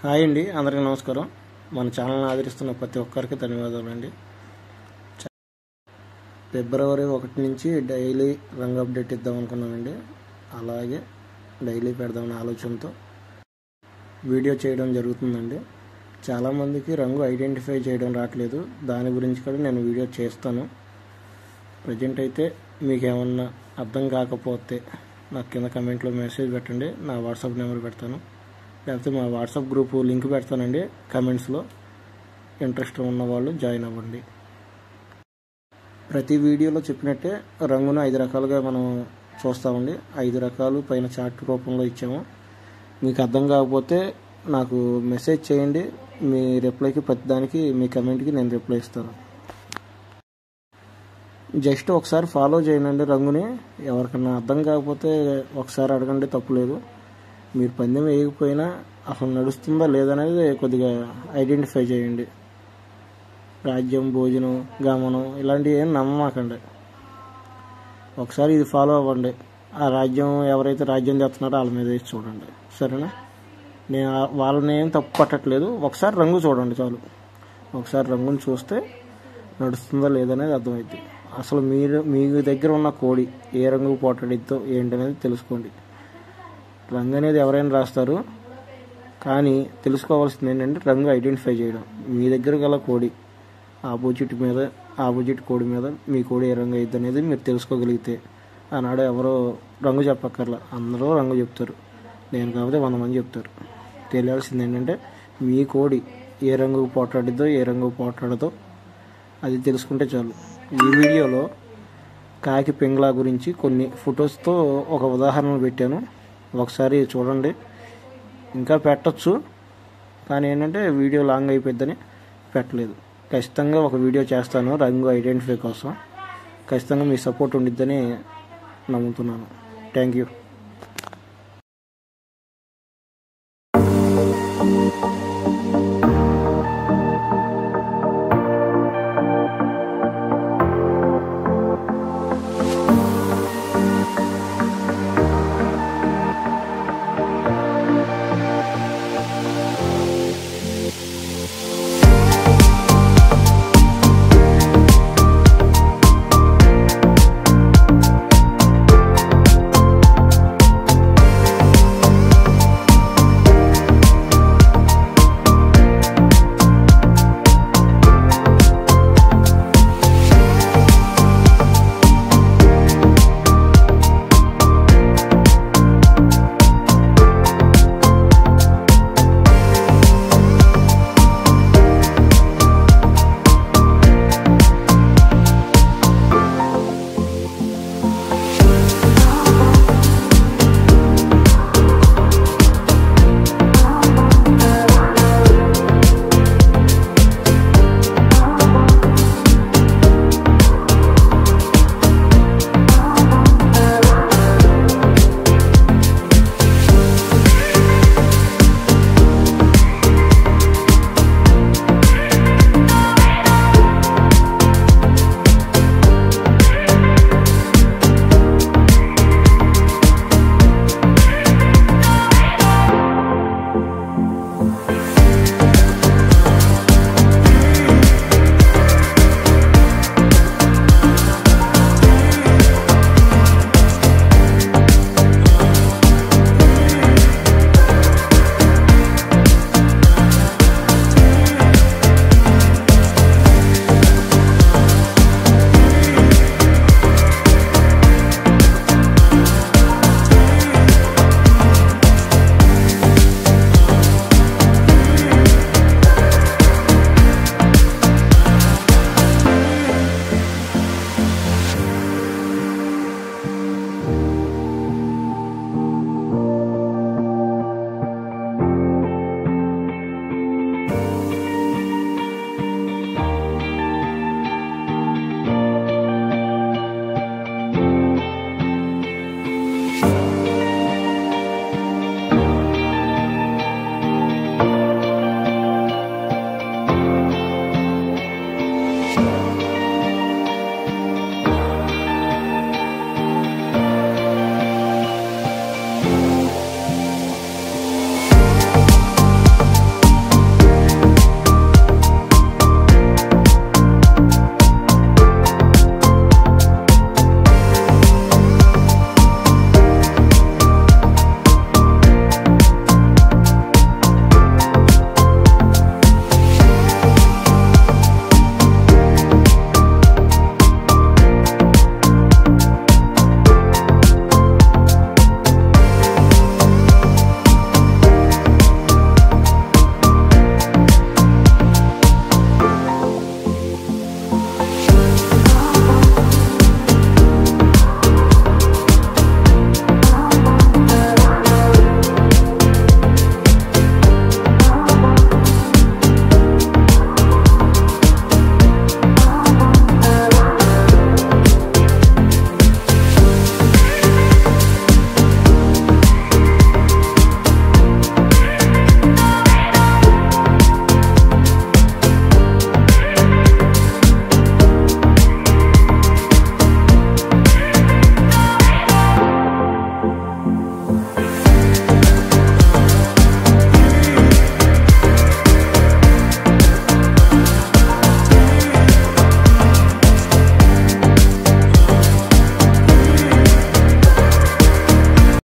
Hi అండి, అందరికీ నమస్కారం. మన ఛానల్ని ఆదరిస్తున్న ప్రతి ఒక్కరికి ధన్యవాదాలండి. ఫిబ్రవరి 1 నుంచి డైలీ రంగు అప్డేట్ ఇద్దాం అనుకున్నానండి. అలాగే డైలీ పెడదామనే ఆలోచనతో వీడియో చేయడం జరుగుతుందండి. చాలామందికి రంగు ఐడెంటిఫై చేయడం రావట్లేదు. దాని గురించి కూడా నేను వీడియో చేస్తాను. ప్రజెంట్ అయితే మీకు ఏమన్నా అర్థం కాకపోతే నాకు కింద కమెంట్లో మెసేజ్ పెట్టండి. నా వాట్సాప్ నెంబర్ పెడతాను, లేకపోతే మా వాట్సాప్ గ్రూప్ లింక్ పెడతానండి కమెంట్స్లో. ఇంట్రెస్ట్ ఉన్న వాళ్ళు జాయిన్ అవ్వండి. ప్రతి వీడియోలో చెప్పినట్టే రంగును 5 రకాలుగా మనం చూస్తామండి. 5 రకాలు పైన చార్ట్ రూపంలో ఇచ్చాము. మీకు అర్థం కాకపోతే నాకు మెసేజ్ చేయండి. మీ రిప్లైకి ప్రతిదానికి మీ కమెంట్కి నేను రిప్లై ఇస్తాను. జస్ట్ ఒకసారి ఫాలో చేయండి రంగుని. ఎవరికన్నా అర్థం కాకపోతే ఒకసారి అడగండి, తప్పులేదు. మీరు పందెం వేయకపోయినా అసలు నడుస్తుందా లేదనేది కొద్దిగా ఐడెంటిఫై చేయండి. రాజ్యం, భోజనం, గమనం ఇలాంటివి ఏం నమ్మకండి. ఒకసారి ఇది ఫాలో అవ్వండి. ఆ రాజ్యం ఎవరైతే రాజ్యం చేస్తున్నారో వాళ్ళ మీద వేసి చూడండి, సరేనా? నేను వాళ్ళని ఏం తప్పు పట్టట్లేదు. ఒకసారి రంగు చూడండి చాలు. ఒకసారి రంగుని చూస్తే నడుస్తుందా లేదనేది అర్థమైంది. అసలు మీ దగ్గర ఉన్న కోడి ఏ రంగు పోటాడిద్దో ఏంటనేది తెలుసుకోండి. రంగు అనేది ఎవరైనా రాస్తారు, కానీ తెలుసుకోవాల్సింది ఏంటంటే రంగు ఐడెంటిఫై చేయడం. మీ దగ్గర గల కోడి ఆపోజిట్ కోడి మీద మీ కోడి ఏ రంగు అయ్యిద్ది అనేది మీరు తెలుసుకోగలిగితే ఆనాడు ఎవరో రంగు చెప్పక్కర్లా, అందరూ రంగు చెప్తారు. నేను కాకపోతే 100 మంది చెప్తారు. తెలియాల్సింది ఏంటంటే మీ కోడి ఏ రంగు పోటాడిద్దో ఏ రంగు పోటాడదో అది తెలుసుకుంటే చాలు. ఈ వీడియోలో కాకి పింగళ గురించి కొన్ని ఫొటోస్తో ఒక ఉదాహరణ పెట్టాను. ఒకసారి చూడండి. ఇంకా పెట్టచ్చు, కానీ ఏంటంటే వీడియో లాంగ్ అయిపోద్దని పెట్టలేదు. ఖచ్చితంగా ఒక వీడియో చేస్తాను రంగు ఐడెంటిఫై కోసం. ఖచ్చితంగా మీ సపోర్ట్ ఉండిద్దని నమ్ముతున్నాను. Thank you.